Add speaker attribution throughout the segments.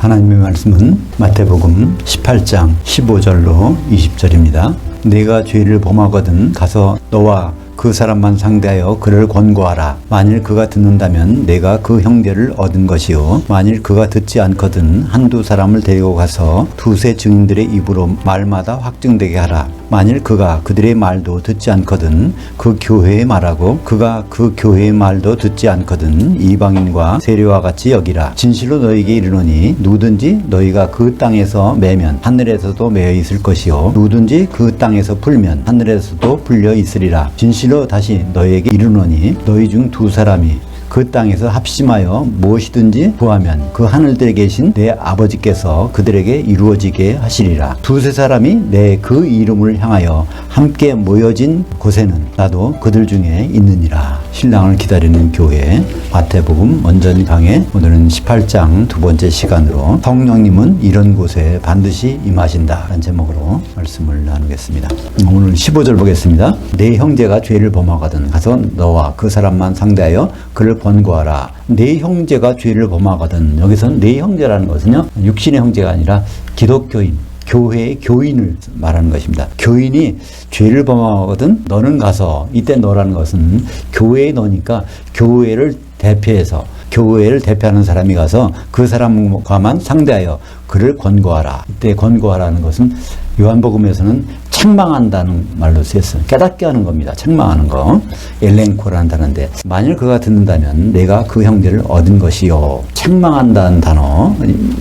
Speaker 1: 하나님의 말씀은 마태복음 18장 15절로 20절입니다. 네가 죄를 범하거든 가서 너와 그 사람만 상대하여 그를 권고하라. 만일 그가 듣는다면 내가 그 형제를 얻은 것이요, 만일 그가 듣지 않거든 한두 사람을 데리고 가서 두세 증인들의 입으로 말마다 확증되게 하라. 만일 그가 그들의 말도 듣지 않거든 그 교회의 말하고 그가 그 교회의 말도 듣지 않거든 이방인과 세리와 같이 여기라. 진실로 너희에게 이르노니 누구든지 너희가 그 땅에서 매면 하늘에서도 매여 있을 것이요, 누구든지 그 땅에서 풀면 하늘에서도 풀려 있으리라. 진실로 다시 너희에게 이르노니 너희 중 두 사람이 그 땅에서 합심하여 무엇이든지 구하면 그 하늘들에 계신 내 아버지께서 그들에게 이루어지게 하시리라. 두세 사람이 내 그 이름을 향하여 함께 모여진 곳에는 나도 그들 중에 있느니라. 신랑을 기다리는 교회 마태복음 원전 강해, 오늘은 18장 두 번째 시간으로 성령님은 이런 곳에 반드시 임하신다 라는 제목으로 말씀을 나누겠습니다. 오늘 15절 보겠습니다. 네 형제가 죄를 범하거든 가서 너와 그 사람만 상대하여 그를 권고하라. 네 형제가 죄를 범하거든, 여기서는 네 형제라는 것은요 육신의 형제가 아니라 기독교인, 교회의 교인을 말하는 것입니다. 교인이 죄를 범하거든 너는 가서, 이때 너라는 것은 교회의 너니까 교회를 대표해서, 교회를 대표하는 사람이 가서 그 사람과만 상대하여 그를 권고하라. 이때 권고하라는 것은 요한복음에서는 책망한다는 말로 쓰였어요. 깨닫게 하는 겁니다. 책망하는 거. 엘렌코라는 단어인데, 만일 그가 듣는다면 내가 그 형제를 얻은 것이요. 책망한다는 단어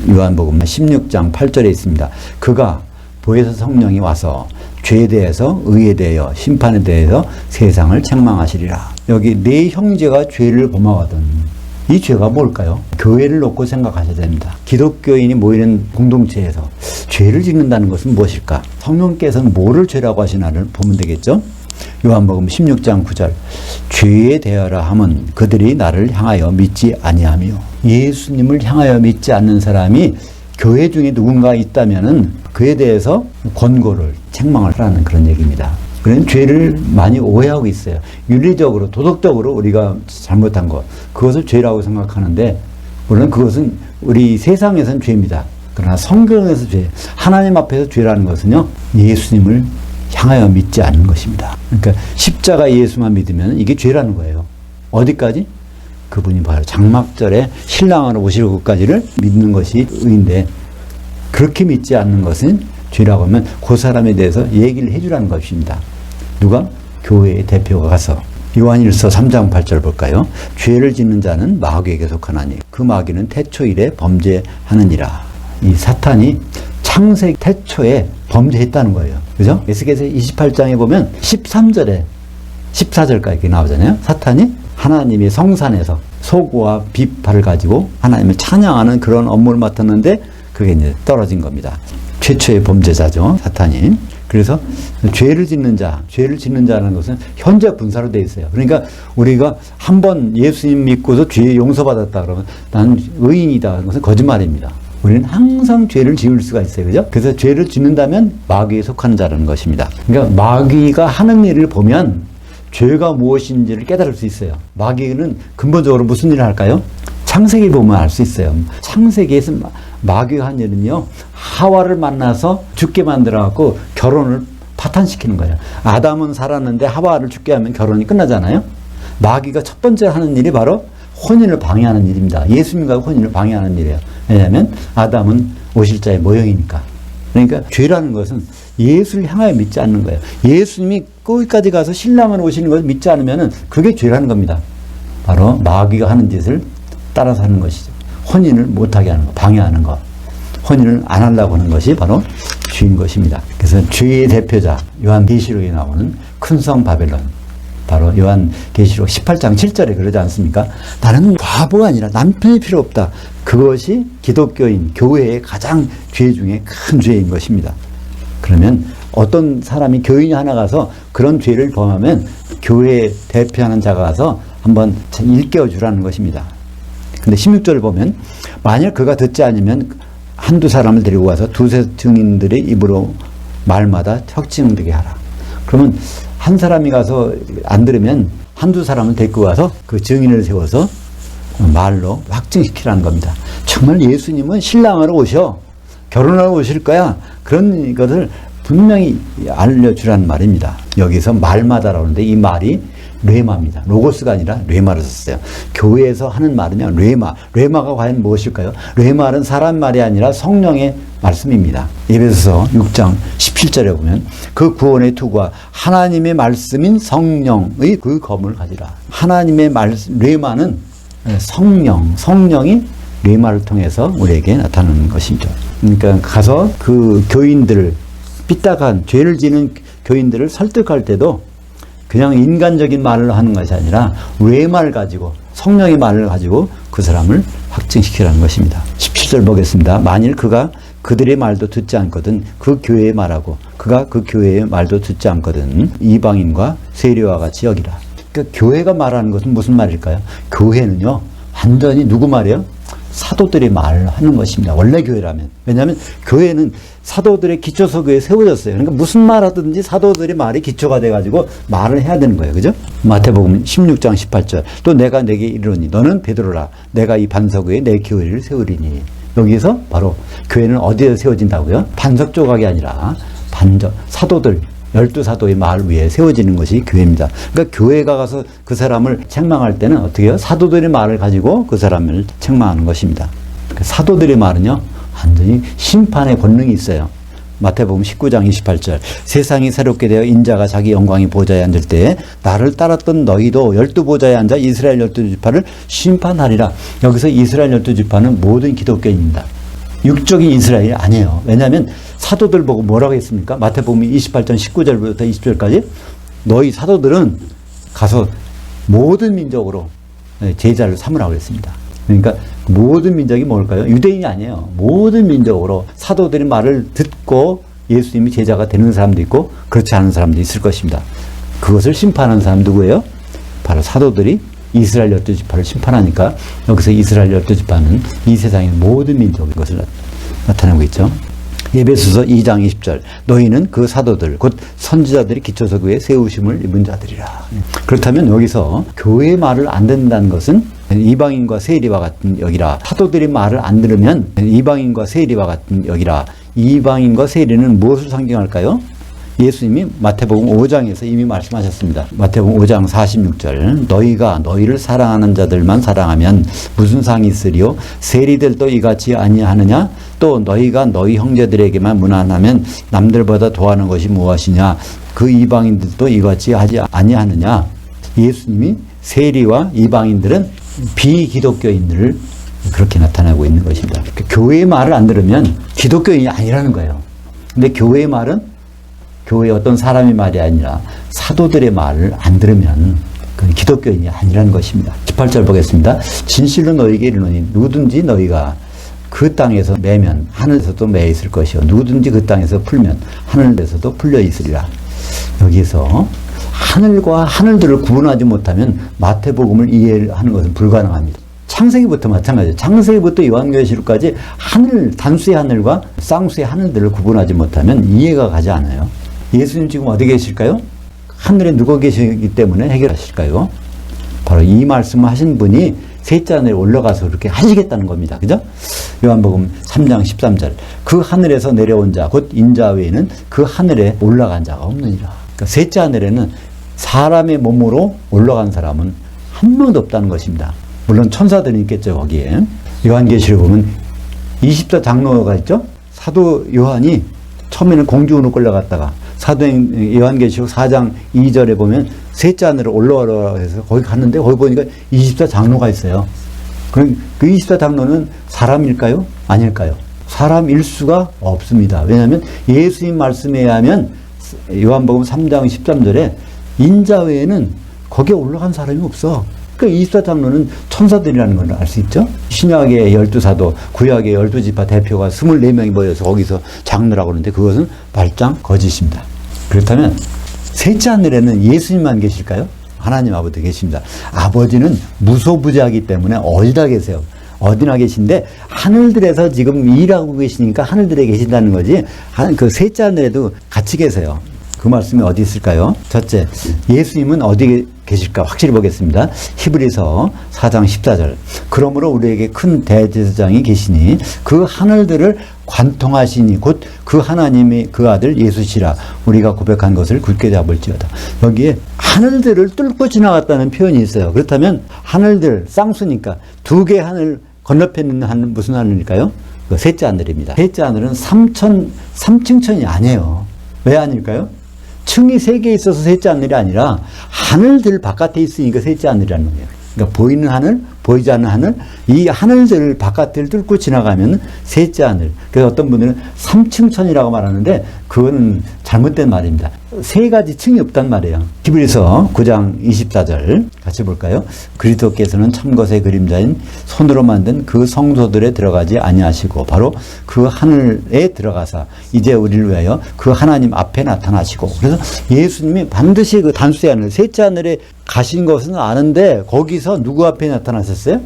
Speaker 1: 요한복음 16장 8절에 있습니다. 그가 보혜사 성령이 와서 죄에 대해서, 의에 대하여, 심판에 대해서 세상을 책망하시리라. 여기 네 형제가 죄를 범하거든. 이 죄가 뭘까요? 교회를 놓고 생각하셔야 됩니다. 기독교인이 모이는 공동체에서 죄를 짓는다는 것은 무엇일까? 성령께서는 뭐를 죄라고 하시나를 보면 되겠죠? 요한복음 16장 9절 죄에 대하라 함은 그들이 나를 향하여 믿지 아니하며. 예수님을 향하여 믿지 않는 사람이 교회 중에 누군가 있다면은 그에 대해서 권고를, 책망을 하라는 그런 얘기입니다. 그런 죄를 많이 오해하고 있어요. 윤리적으로, 도덕적으로 우리가 잘못한 것, 그것을 죄라고 생각하는데, 물론 그것은 우리 세상에서는 죄입니다. 그러나 성경에서 죄, 하나님 앞에서 죄라는 것은요 예수님을 향하여 믿지 않는 것입니다. 그러니까 십자가 예수만 믿으면 이게 죄라는 거예요. 어디까지? 그분이 바로 장막절에 신랑으로 오실 것까지를 믿는 것이 의인데, 그렇게 믿지 않는 것은 죄라고 하면 그 사람에 대해서 얘기를 해주라는 것입니다. 누가? 교회의 대표가 가서. 요한일서 3장 8절 볼까요? 죄를 짓는 자는 마귀에게 속하나니 그 마귀는 태초일에 범죄하느니라. 이 사탄이 창세기 태초에 범죄했다는 거예요. 그죠? 에스겔서 28장에 보면 13절에 14절까지 이렇게 나오잖아요. 사탄이 하나님의 성산에서 소고와 비파를 가지고 하나님을 찬양하는 그런 업무를 맡았는데 그게 이제 떨어진 겁니다. 최초의 범죄자죠, 사탄이. 그래서 죄를 짓는 자라는 것은 현재 분사로 되어 있어요. 그러니까 우리가 한번 예수님 믿고서 죄 용서받았다 그러면 나는 의인이다, 그것은 거짓말입니다. 우리는 항상 죄를 지을 수가 있어요. 그죠? 그래서 죄를 짓는다면 마귀에 속하는 자라는 것입니다. 그러니까 마귀가 하는 일을 보면 죄가 무엇인지를 깨달을 수 있어요. 마귀는 근본적으로 무슨 일을 할까요? 창세기 보면 알 수 있어요. 창세기에서 마귀가 한 일은요, 하와를 만나서 죽게 만들어갖고 결혼을 파탄시키는 거예요. 아담은 살았는데 하와를 죽게 하면 결혼이 끝나잖아요. 마귀가 첫 번째 하는 일이 바로 혼인을 방해하는 일입니다. 예수님과 혼인을 방해하는 일이에요. 왜냐하면 아담은 오실자의 모형이니까. 그러니까 죄라는 것은 예수를 향하여 믿지 않는 거예요. 예수님이 거기까지 가서 신랑을 오시는 것을 믿지 않으면 그게 죄라는 겁니다. 바로 마귀가 하는 짓을 따라서 하는 것이죠. 혼인을 못하게 하는 것, 방해하는 것, 혼인을 안 하려고 하는 것이 바로 죄인 것입니다. 그래서 죄의 대표자 요한계시록에 나오는 큰 성 바벨론, 바로 요한계시록 18장 7절에 그러지 않습니까? 나는 과부가 아니라 남편이 필요 없다. 그것이 기독교인, 교회의 가장 죄 중에 큰 죄인 것입니다. 그러면 어떤 사람이 교인이 하나 가서 그런 죄를 범하면 교회에 대표하는 자가 가서 한번 일깨워 주라는 것입니다. 근데 16절을 보면 만약 그가 듣지 않으면 한두 사람을 데리고 와서 두세 증인들의 입으로 말마다 확증되게 하라. 그러면 한 사람이 가서 안 들으면 한두 사람을 데리고 와서 그 증인을 세워서 말로 확증시키라는 겁니다. 정말 예수님은 신랑으로 오셔. 결혼하러 오실 거야. 그런 것을 분명히 알려주라는 말입니다. 여기서 말마다라고 하는데 이 말이 뢰마입니다. 로고스가 아니라 뢰마를 썼어요. 교회에서 하는 말은요, 뢰마. 뢰마가 과연 무엇일까요? 뢰마는 사람 말이 아니라 성령의 말씀입니다. 에베소서 6장 17절에 보면 그 구원의 투구와 하나님의 말씀인 성령의 그 검을 가지라. 하나님의 말씀, 뢰마는 성령이 뢰마를 통해서 우리에게 나타나는 것이죠. 그러니까 가서 그 교인들을 삐딱한 죄를 지는 교인들을 설득할 때도 그냥 인간적인 말을 하는 것이 아니라 뢰마를 가지고 성령의 말을 가지고 그 사람을 확증시키라는 것입니다. 17절 보겠습니다. 만일 그가 그들의 말도 듣지 않거든 그 교회의 말하고 그가 그 교회의 말도 듣지 않거든 이방인과 세리와 같이 여기라. 그러니까 교회가 말하는 것은 무슨 말일까요? 교회는요 완전히 누구 말이에요? 사도들의 말을 하는 것입니다. 원래 교회라면. 왜냐하면 교회는 사도들의 기초서교에 세워졌어요. 그러니까 무슨 말 하든지 사도들의 말이 기초가 돼가지고 말을 해야 되는 거예요. 그죠? 마태복음 16장 18절. 또 내가 내게 이르노니 너는 베드로라. 내가 이 반석 위에 내 교회를 세우리니. 여기서 바로 교회는 어디에 세워진다고요? 반석 조각이 아니라 사도들 12사도의 말 위에 세워지는 것이 교회입니다. 그러니까 교회가 가서 그 사람을 책망할 때는 어떻게 해요? 사도들의 말을 가지고 그 사람을 책망하는 것입니다. 그러니까 사도들의 말은요, 완전히 심판의 권능이 있어요. 마태복음 19장 28절. 세상이 새롭게 되어 인자가 자기 영광의 보좌에 앉을 때에 나를 따랐던 너희도 12보좌에 앉아 이스라엘 12지파를 심판하리라. 여기서 이스라엘 12지파는 모든 기독교인입니다. 육적인 이스라엘이 아니에요. 왜냐하면 사도들 보고 뭐라고 했습니까? 마태복음 28장 19절부터 20절까지 너희 사도들은 가서 모든 민족으로 제자를 삼으라고 했습니다. 그러니까 모든 민족이 뭘까요? 유대인이 아니에요. 모든 민족으로 사도들의 말을 듣고 예수님이 제자가 되는 사람도 있고 그렇지 않은 사람도 있을 것입니다. 그것을 심판하는 사람 누구예요? 바로 사도들이 이스라엘 12지파를 심판하니까 여기서 이스라엘 12지파는 이 세상의 모든 민족인 것을 나타내고 있죠. 에베소서 2장 20절. 너희는 그 사도들 곧 선지자들이 기초서교에 세우심을 입은 자들이라. 그렇다면 여기서 교회의 말을 안 듣는다는 것은 이방인과 세리와 같은 여기라. 사도들이 말을 안 들으면 이방인과 세리와 같은 여기라. 이방인과 세리는 무엇을 상징할까요? 예수님이 마태복음 5장에서 이미 말씀하셨습니다. 마태복음 5장 46절. 너희가 너희를 사랑하는 자들만 사랑하면 무슨 상이 있으리요? 세리들도 이같이 아니하느냐? 또 너희가 너희 형제들에게만 무난하면 남들보다 더하는 것이 무엇이냐? 그 이방인들도 이같이 하지 아니하느냐? 예수님이 세리와 이방인들은 비기독교인들을 그렇게 나타내고 있는 것입니다. 교회의 말을 안 들으면 기독교인이 아니라는 거예요. 근데 교회의 말은 교회의 어떤 사람의 말이 아니라 사도들의 말을 안 들으면 그건 기독교인이 아니라는 것입니다. 18절 보겠습니다. 진실로 너희에게 이르노니 누구든지 너희가 그 땅에서 매면 하늘에서도 매 있을 것이요 누구든지 그 땅에서 풀면 하늘에서도 풀려 있으리라. 여기서 하늘과 하늘들을 구분하지 못하면 마태복음을 이해하는 것은 불가능합니다. 창세기부터 마찬가지예요. 창세기부터 요한계시록까지 하늘, 단수의 하늘과 쌍수의 하늘들을 구분하지 못하면 이해가 가지 않아요. 예수님 지금 어디 계실까요? 하늘에 누가 계시기 때문에 해결하실까요? 바로 이 말씀을 하신 분이 셋째 하늘에 올라가서 그렇게 하시겠다는 겁니다. 그죠? 요한복음 3장 13절. 그 하늘에서 내려온 자, 곧 인자 외에는 그 하늘에 올라간 자가 없느니라. 그러니까 셋째 하늘에는 사람의 몸으로 올라간 사람은 한 명도 없다는 것입니다. 물론 천사들이 있겠죠, 거기에. 요한계시록 보면 24장로가 있죠? 사도 요한이 처음에는 공중으로 끌려갔다가 사도행 요한계시록 4장 2절에 보면 셋째 하늘에 올라오라 해서 거기 갔는데 거기 보니까 24장로가 있어요. 그럼 그 24장로는 사람일까요? 아닐까요? 사람일 수가 없습니다. 왜냐하면 예수님 말씀에 의하면 요한복음 3장 13절에 인자 외에는 거기에 올라간 사람이 없어. 그러니까 24장로는 천사들이라는 걸 알 수 있죠. 신약의 12사도, 구약의 12지파 대표가 24명이 모여서 거기서 장로라고 하는데 그것은 말짱 거짓입니다. 그렇다면 셋째 하늘에는 예수님만 계실까요? 하나님 아버지 계십니다. 아버지는 무소부재하기 때문에 어디다 계세요? 어디나 계신데 하늘들에서 지금 일하고 계시니까 하늘들에 계신다는 거지 그 셋째 하늘에도 같이 계세요. 그 말씀이 어디 있을까요? 첫째, 예수님은 어디 계실까 확실히 보겠습니다. 히브리서 4장 14절. 그러므로 우리에게 큰 대제사장이 계시니 그 하늘들을 관통하시니 곧 그 하나님의 그 아들 예수시라 우리가 고백한 것을 굳게 잡을지어다. 여기에 하늘들을 뚫고 지나갔다는 표현이 있어요. 그렇다면 하늘들, 쌍수니까 두 개 하늘 건너편에 있는 하늘 무슨 하늘일까요? 그 셋째 하늘입니다. 셋째 하늘은 3층천이 아니에요. 왜 아닐까요? 층이 세 개 있어서 셋째 하늘이 아니라 하늘들 바깥에 있으니까 셋째 하늘이라는 거예요. 그러니까 보이는 하늘, 보이지 않는 하늘, 이 하늘들 바깥을 뚫고 지나가면 셋째 하늘. 그래서 어떤 분들은 3층천이라고 말하는데 그거는 잘못된 말입니다. 세 가지 층이 없단 말이에요. 히브리서 9장 24절 같이 볼까요? 그리스도께서는 참것의 그림자인 손으로 만든 그 성소들에 들어가지 아니하시고 바로 그 하늘에 들어가사 이제 우리를 위하여 그 하나님 앞에 나타나시고, 그래서 예수님이 반드시 그 단수의 하늘, 셋째 하늘에 가신 것은 아는데 거기서 누구 앞에 나타나셨어요?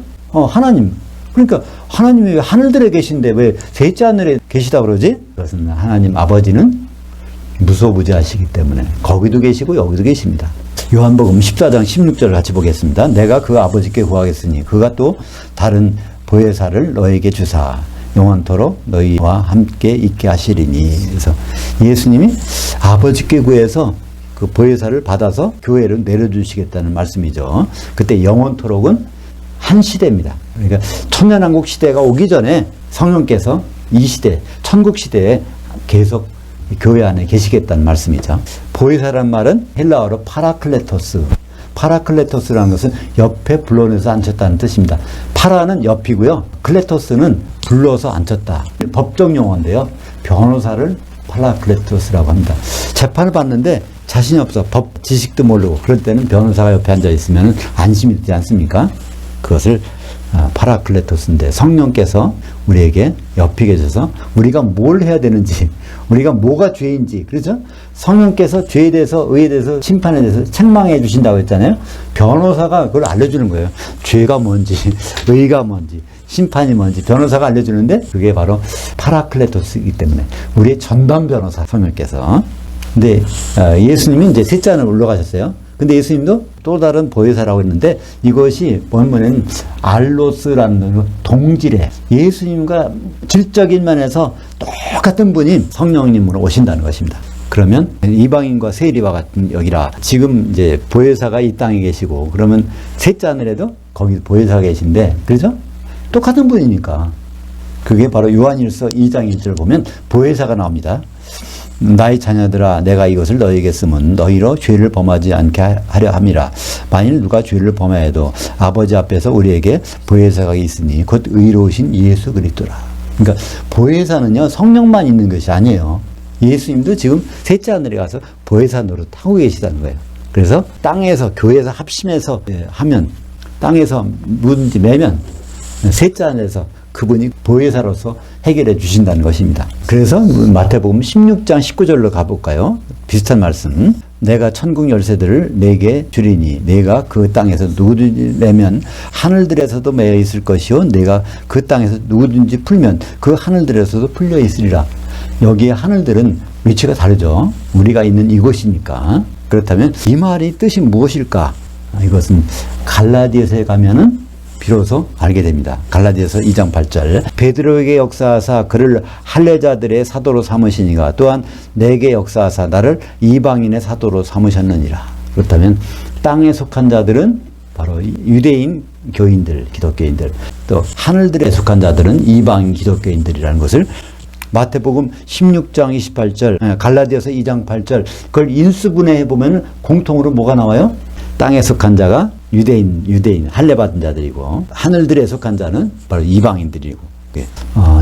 Speaker 1: 하나님. 그러니까 하나님이 왜 하늘들에 계신데 왜 셋째 하늘에 계시다 그러지? 그것은 하나님 아버지는 무소부재하시기 때문에 거기도 계시고 여기도 계십니다. 요한복음 14장 16절 같이 보겠습니다. 내가 그 아버지께 구하겠으니 그가 또 다른 보혜사를 너에게 주사 영원토록 너희와 함께 있게 하시리니. 그래서 예수님이 아버지께 구해서 그 보혜사를 받아서 교회를 내려주시겠다는 말씀이죠. 그때 영원토록은 한 시대입니다. 그러니까 천년왕국 시대가 오기 전에 성령께서 이 시대, 천국 시대에 계속 교회 안에 계시겠다는 말씀이죠. 보혜사란 말은 헬라어로 파라클레토스. 파라클레토스라는 것은 옆에 불러내서 앉혔다는 뜻입니다. 파라는 옆이고요. 클레토스는 불러서 앉혔다. 법정 용어인데요. 변호사를 파라클레토스라고 합니다. 재판을 받는데 자신이 없어. 법 지식도 모르고 그럴 때는 변호사가 옆에 앉아 있으면 안심이 되지 않습니까? 그것을 파라클레토스인데 성령께서 우리에게 옆에 계셔서 우리가 뭘 해야 되는지, 우리가 뭐가 죄인지, 그렇죠? 성령께서 죄에 대해서, 의에 대해서, 심판에 대해서 책망해 주신다고 했잖아요. 변호사가 그걸 알려주는 거예요. 죄가 뭔지, 의가 뭔지, 심판이 뭔지 변호사가 알려주는데 그게 바로 파라클레토스이기 때문에 우리의 전담 변호사 성령께서. 근데 예수님이 이제 셋째 하늘 올라가셨어요. 근데 예수님도 또 다른 보혜사라고 했는데 이것이 뭐냐면 알로스라는 동질의 예수님과 질적인 면에서 똑같은 분이 성령님으로 오신다는 것입니다. 그러면 이방인과 세리와 같은 여기라. 지금 이제 보혜사가 이 땅에 계시고 그러면 셋째 하늘에도 거기 보혜사가 계신데, 그렇죠? 똑같은 분이니까. 그게 바로 요한일서 2장 1절 보면 보혜사가 나옵니다. 나의 자녀들아 내가 이것을 너희에게 쓰면 너희로 죄를 범하지 않게 하려 함이라. 만일 누가 죄를 범하여도 아버지 앞에서 우리에게 보혜사가 있으니 곧 의로우신 예수 그리스도라. 그러니까 보혜사는요 성령만 있는 것이 아니에요. 예수님도 지금 셋째 하늘에 가서 보혜사 노릇 하고 계시다는 거예요. 그래서 땅에서 교회에서 합심해서 하면, 땅에서 누군지 매면 셋째 하늘에서 그분이 보혜사로서 해결해 주신다는 것입니다. 그래서 마태복음 16장 19절로 가볼까요? 비슷한 말씀. 내가 천국 열쇠들을 내게 주리니 내가 그 땅에서 누구든지 매면 하늘들에서도 매여 있을 것이요 내가 그 땅에서 누구든지 풀면 그 하늘들에서도 풀려 있으리라. 여기에 하늘들은 위치가 다르죠. 우리가 있는 이곳이니까. 그렇다면 이 말이 뜻이 무엇일까? 이것은 갈라디아서에 가면은 비로소 알게 됩니다. 갈라디아서 2장 8절. 베드로에게 역사하사 그를 할례자들의 사도로 삼으시니가 또한 내게 역사하사 나를 이방인의 사도로 삼으셨느니라. 그렇다면 땅에 속한 자들은 바로 유대인 교인들, 기독교인들, 또 하늘들에 속한 자들은 이방인 기독교인들이라는 것을 마태복음 16장 28절, 갈라디아서 2장 8절 그걸 인수분해해 보면 공통으로 뭐가 나와요? 땅에 속한 자가 유대인, 할례받은 자들이고 하늘들에 속한 자는 바로 이방인들이고.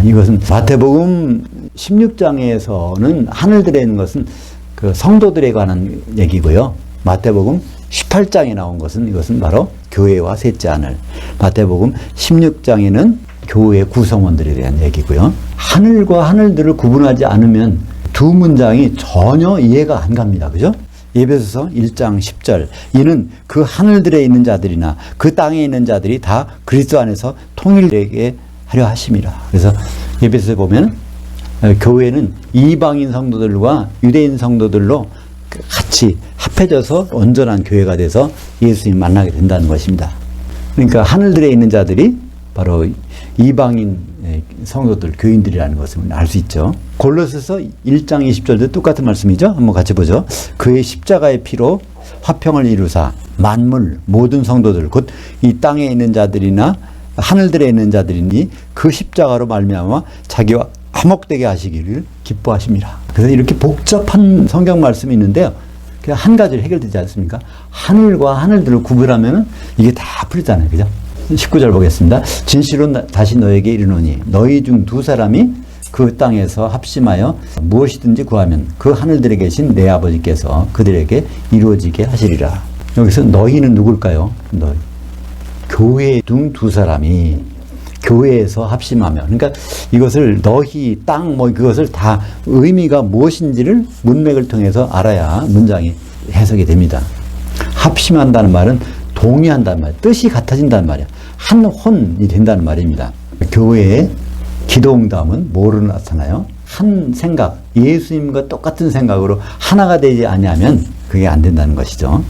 Speaker 1: 이것은 마태복음 16장에서는 하늘들에 있는 것은 그 성도들에 관한 얘기고요. 마태복음 18장에 나온 것은 이것은 바로 교회와 셋째 하늘. 마태복음 16장에는 교회의 구성원들에 대한 얘기고요. 하늘과 하늘들을 구분하지 않으면 두 문장이 전혀 이해가 안 갑니다. 그죠? 에베소서 1장 10절. 이는 그 하늘들에 있는 자들이나 그 땅에 있는 자들이 다 그리스도 안에서 통일되게 하려 하심이라. 그래서 에베소서에 보면 교회는 이방인 성도들과 유대인 성도들로 같이 합해져서 온전한 교회가 돼서 예수님 만나게 된다는 것입니다. 그러니까 하늘들에 있는 자들이 바로 이방인 성도들, 교인들이라는 것을 알 수 있죠. 골로새서 1장 20절도 똑같은 말씀이죠. 한번 같이 보죠. 그의 십자가의 피로 화평을 이루사 만물 모든 성도들 곧 이 땅에 있는 자들이나 하늘들에 있는 자들이니 그 십자가로 말미암아 자기와 화목되게 하시기를 기뻐하십니다. 그래서 이렇게 복잡한 성경 말씀이 있는데요. 그냥 한 가지로 해결되지 않습니까? 하늘과 하늘들을 구분하면 이게 다 풀리잖아요. 그죠? 19절 보겠습니다. 진실로 다시 너에게 이르노니 너희 중 두 사람이 그 땅에서 합심하여 무엇이든지 구하면 그 하늘들에 계신 내 아버지께서 그들에게 이루어지게 하시리라. 여기서 너희는 누굴까요? 너희. 교회 중 두 사람이 교회에서 합심하며, 그러니까 이것을 너희, 땅, 그것을 다 의미가 무엇인지를 문맥을 통해서 알아야 문장이 해석이 됩니다. 합심한다는 말은 동의한다는 말, 뜻이 같아진다는 말이야. 한 혼이 된다는 말입니다. 교회의 기도응답은 뭐로 나타나요? 한 생각, 예수님과 똑같은 생각으로 하나가 되지 아니하면 그게 안 된다는 것이죠.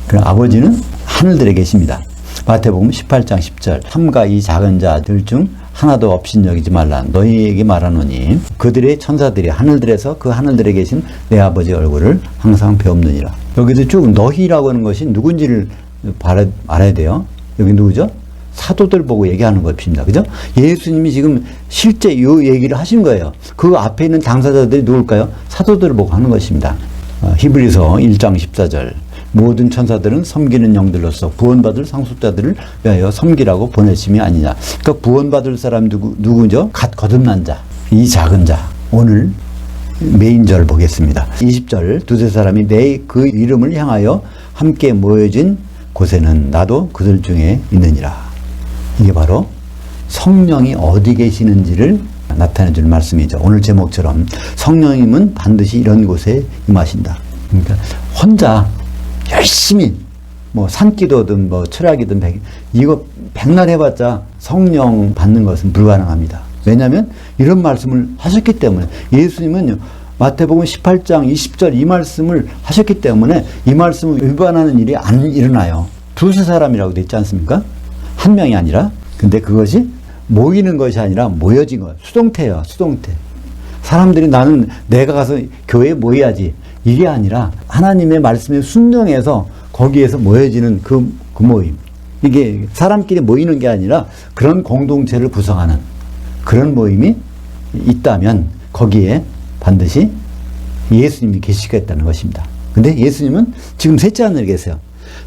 Speaker 1: 그럼 아버지는 하늘들에 계십니다. 마태복음 18장 10절 삼가 이 작은 자들 중 하나도 업신여기지 말라 너희에게 말하노니 그들의 천사들이 하늘들에서 그 하늘들에 계신 내 아버지 얼굴을 항상 배웁느니라. 여기서 쭉 너희라고 하는 것이 누군지를 알아야 돼요. 여기 누구죠? 사도들 보고 얘기하는 것입니다. 그죠? 예수님이 지금 실제 이 얘기를 하신 거예요. 그 앞에 있는 당사자들이 누굴까요? 사도들을 보고 하는 것입니다. 히브리서 1장 14절 모든 천사들은 섬기는 영들로서 구원받을 상속자들을 위하여 섬기라고 보내심이 아니냐. 그러니까 구원받을 사람 누구죠? 갓 거듭난 자, 이 작은 자. 오늘 메인절 보겠습니다. 20절 두세 사람이 내 그 이름을 향하여 함께 모여진 곳에는 나도 그들 중에 있느니라. 이게 바로 성령이 어디 계시는지를 나타내 줄 말씀이죠. 오늘 제목처럼 성령님은 반드시 이런 곳에 임하신다. 그러니까 혼자 열심히 산기도든 철학이든 이거 백날 해봤자 성령 받는 것은 불가능합니다. 왜냐하면 이런 말씀을 하셨기 때문에 예수님은 마태복음 18장 20절 이 말씀을 하셨기 때문에 이 말씀을 위반하는 일이 안 일어나요. 두세 사람이라고 돼 있지 않습니까? 한 명이 아니라. 근데 그것이 모이는 것이 아니라 모여진 것. 수동태예요. 수동태. 사람들이 나는 내가 가서 교회에 모여야지. 이게 아니라 하나님의 말씀에 순종해서 거기에서 모여지는 그 모임. 이게 사람끼리 모이는 게 아니라 그런 공동체를 구성하는 그런 모임이 있다면 거기에 반드시 예수님이 계시겠다는 것입니다. 근데 예수님은 지금 셋째 하늘에 계세요.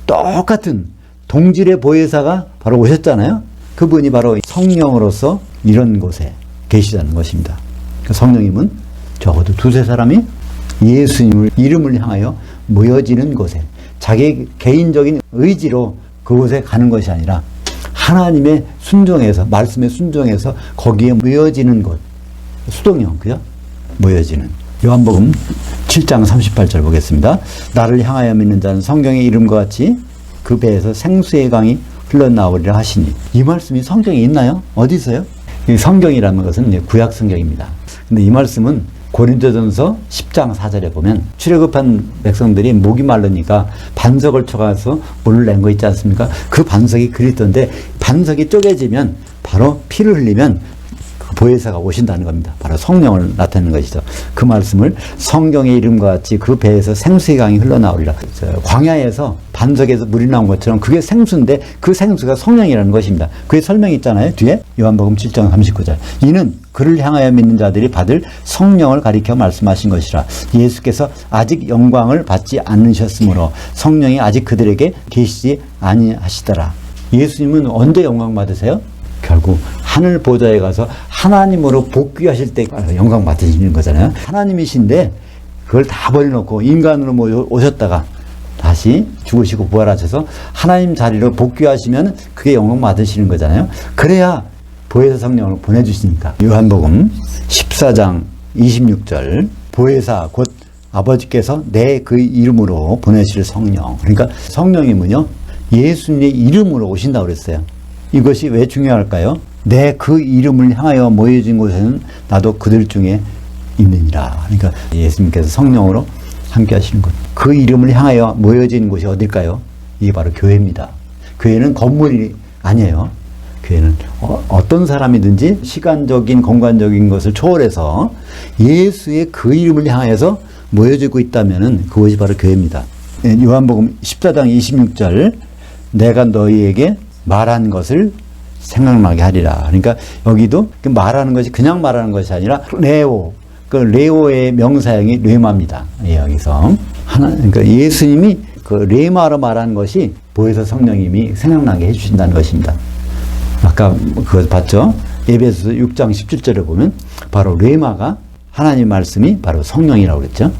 Speaker 1: 똑같은 동질의 보혜사가 바로 오셨잖아요. 그분이 바로 성령으로서 이런 곳에 계시다는 것입니다. 성령님은 적어도 두세 사람이 예수님을 이름을 향하여 모여지는 곳에 자기 개인적인 의지로 그곳에 가는 것이 아니라 하나님의 순종해서 말씀에 순종해서 거기에 모여지는 곳. 수동형 그죠? 모여지는. 요한복음 7장 38절 보겠습니다. 나를 향하여 믿는 자는 성경의 이름과 같이 그 배에서 생수의 강이 흘러나오리라 하시니. 이 말씀이 성경에 있나요? 어디 있어요? 이 성경이라는 것은 구약 성경입니다. 근데 이 말씀은 고린도전서 10장 4절에 보면 출애굽한 백성들이 목이 마르니까 반석을 쳐가서 물을 낸 거 있지 않습니까? 그 반석이 그리스도인데 반석이 쪼개지면 바로 피를 흘리면 그 보혜사가 오신다는 겁니다. 바로 성령을 나타내는 것이죠. 그 말씀을 성경의 이름과 같이 그 배에서 생수의 강이 흘러나오리라. 광야에서 반석에서 물이 나온 것처럼 그게 생수인데 그 생수가 성령이라는 것입니다. 그게 설명이 있잖아요. 뒤에 요한복음 7장 39절. 이는 그를 향하여 믿는 자들이 받을 성령을 가리켜 말씀하신 것이라. 예수께서 아직 영광을 받지 않으셨으므로 성령이 아직 그들에게 계시지 아니하시더라. 예수님은 언제 영광 받으세요? 결국 하늘 보좌에 가서 하나님으로 복귀하실 때 영광 받으시는 거잖아요. 하나님이신데 그걸 다 버려놓고 인간으로 오셨다가 다시 죽으시고 부활하셔서 하나님 자리로 복귀하시면 그게 영광 받으시는 거잖아요. 그래야 보혜사 성령을 보내주시니까. 요한복음 14장 26절 보혜사 곧 아버지께서 내 그 이름으로 보내실 성령. 그러니까 성령이면요 예수님의 이름으로 오신다고 그랬어요. 이것이 왜 중요할까요? 내 그 이름을 향하여 모여진 곳에는 나도 그들 중에 있느니라. 그러니까 예수님께서 성령으로 함께 하시는 것. 그 이름을 향하여 모여진 곳이 어딜까요? 이게 바로 교회입니다. 교회는 건물이 아니에요. 교회는 어떤 사람이든지 시간적인 공간적인 것을 초월해서 예수의 그 이름을 향해서 모여지고 있다면 그것이 바로 교회입니다. 요한복음 14장 26절 내가 너희에게 말한 것을 생각나게 하리라. 그러니까 여기도 말하는 것이 그냥 말하는 것이 아니라 레오, 그 레오의 명사형이 레마입니다. 여기서 그러니까 예수님이 그 레마로 말하는 것이 보혜사 성령님이 생각나게 해주신다는 것입니다. 아까 그거 봤죠? 에베소서 6장 17절에 보면 바로 레마가 하나님 말씀이 바로 성령이라고 그랬죠.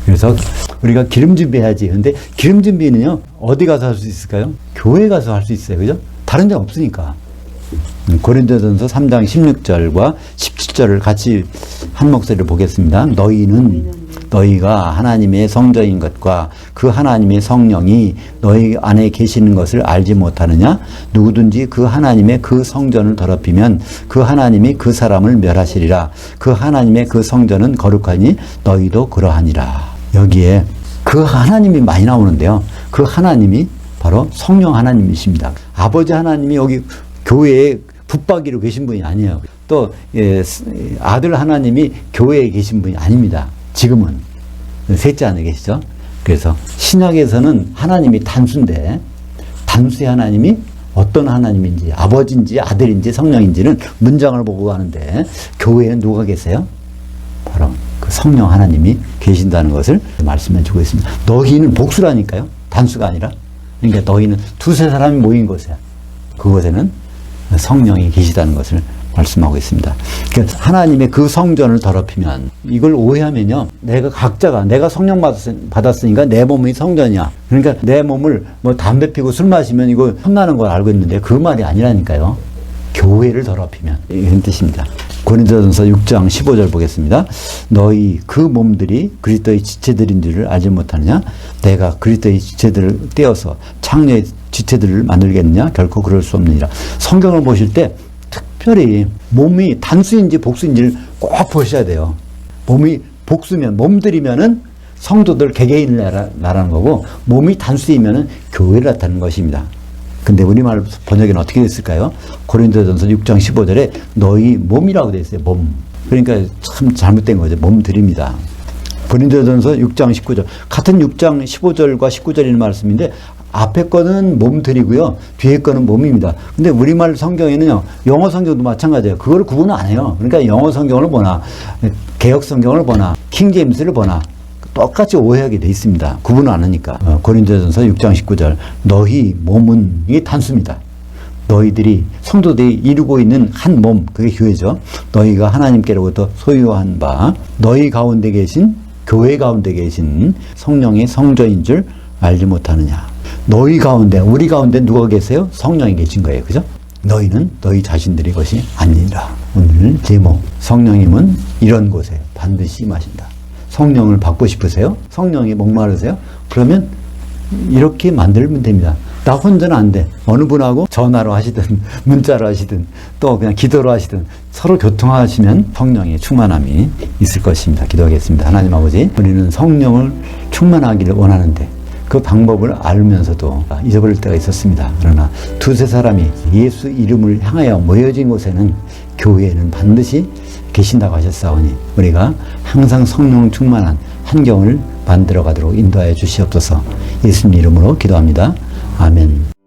Speaker 1: 그래서 우리가 기름 준비해야지. 근데 기름 준비는요, 어디 가서 할 수 있을까요? 교회 가서 할 수 있어요. 그죠? 다른 데 없으니까. 고린도전서 3장 16절과 17절을 같이 한 목소리로 보겠습니다. 너희가 하나님의 성전인 것과 그 하나님의 성령이 너희 안에 계시는 것을 알지 못하느냐? 누구든지 그 하나님의 그 성전을 더럽히면 그 하나님이 그 사람을 멸하시리라. 그 하나님의 그 성전은 거룩하니 너희도 그러하니라. 여기에 그 하나님이 많이 나오는데요. 그 하나님이 바로 성령 하나님이십니다. 아버지 하나님이 여기 교회에 붙박이로 계신 분이 아니에요. 또 아들 하나님이 교회에 계신 분이 아닙니다. 지금은 셋째 안에 계시죠. 그래서 신약에서는 하나님이 단수인데 단수의 하나님이 어떤 하나님인지 아버지인지 아들인지 성령인지는 문장을 보고 가는데 교회에 누가 계세요? 바로 그 성령 하나님이 계신다는 것을 말씀해 주고 있습니다. 너희는 복수라니까요. 단수가 아니라. 그러니까 너희는 두세 사람이 모인 곳이야. 그곳에는 성령이 계시다는 것을 말씀하고 있습니다. 그러니까 하나님의 그 성전을 더럽히면 이걸 오해하면요. 내가 성령 받았으니까 내 몸이 성전이야. 그러니까 내 몸을 뭐 담배 피고 술 마시면 이거 혼나는 걸 알고 있는데 그 말이 아니라니까요. 교회를 더럽히면 이런 뜻입니다. 고린도전서 6장 15절 보겠습니다. 너희 그 몸들이 그리스도의 지체들인 줄을 알지 못하느냐? 내가 그리스도의 지체들을 떼어서 창녀의 지체들을 만들겠느냐? 결코 그럴 수 없느니라. 성경을 보실 때 특별히 몸이 단수인지 복수인지를 꼭 보셔야 돼요. 몸이 복수면 몸들이면은 성도들 개개인을 말하는 거고 몸이 단수이면은 교회를 나타내는 것입니다. 근데 우리말 번역에는 어떻게 됐을까요? 고린도전서 6장 15절에 너희 몸이라고 되어 있어요. 몸. 그러니까 참 잘못된 거죠. 몸들입니다. 고린도전서 6장 19절. 같은 6장 15절과 19절인 말씀인데 앞에 거는 몸들이고요. 뒤에 거는 몸입니다. 근데 우리말 성경에는요. 영어 성경도 마찬가지예요. 그걸 구분 안 해요. 그러니까 영어 성경을 보나 개역 성경을 보나 킹제임스를 보나 똑같이 오해하게 돼 있습니다. 구분을 안 하니까. 고린도전서 6장 19절 너희 몸은 이게 단수입니다. 너희들이 성도들이 이루고 있는 한 몸, 그게 교회죠. 너희가 하나님께로부터 소유한 바 너희 가운데 계신 교회 가운데 계신 성령의 성전인 줄 알지 못하느냐. 너희 가운데 우리 가운데 누가 계세요? 성령이 계신 거예요. 그죠? 너희는 너희 자신들이 것이 아니라. 오늘 제목 성령님은 이런 곳에 반드시 임하신다. 성령을 받고 싶으세요? 성령이 목마르세요? 그러면 이렇게 만들면 됩니다. 나 혼자는 안 돼. 어느 분하고 전화로 하시든 문자로 하시든 또 그냥 기도로 하시든 서로 교통하시면 성령의 충만함이 있을 것입니다. 기도하겠습니다. 하나님 아버지, 우리는 성령을 충만하기를 원하는데 그 방법을 알면서도 잊어버릴 때가 있었습니다. 그러나 두세 사람이 예수 이름을 향하여 모여진 곳에는 교회에는 반드시 계신다고 하셨사오니 우리가 항상 성령 충만한 환경을 만들어 가도록 인도하여 주시옵소서. 예수님 이름으로 기도합니다. 아멘.